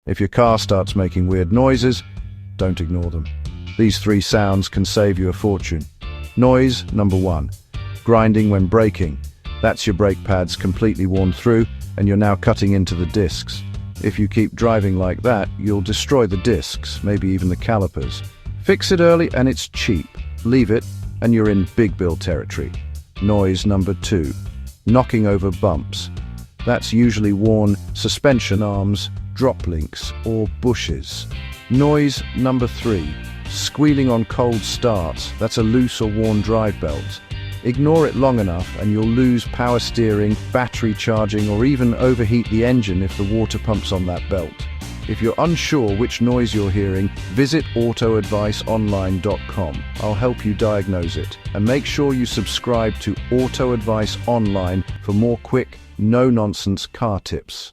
If your car starts making weird noises, don't ignore them. These 3 sounds can save you a fortune. Noise number 1. Grinding when braking. That's your brake pads completely worn through and you're now cutting into the discs. If you keep driving like that, you'll destroy the discs, maybe even the calipers. Fix it early and it's cheap. Leave it and you're in big bill territory. Noise number 2. Knocking over bumps. That's usually worn suspension arms, drop links, or bushes. Noise number 3. Squealing on cold starts. That's a loose or worn drive belt. Ignore it long enough and you'll lose power steering, battery charging, or even overheat the engine if the water pumps on that belt. If you're unsure which noise you're hearing, visit autoadviceonline.com. I'll help you diagnose it. And make sure you subscribe to Auto Advice Online for more quick, no-nonsense car tips.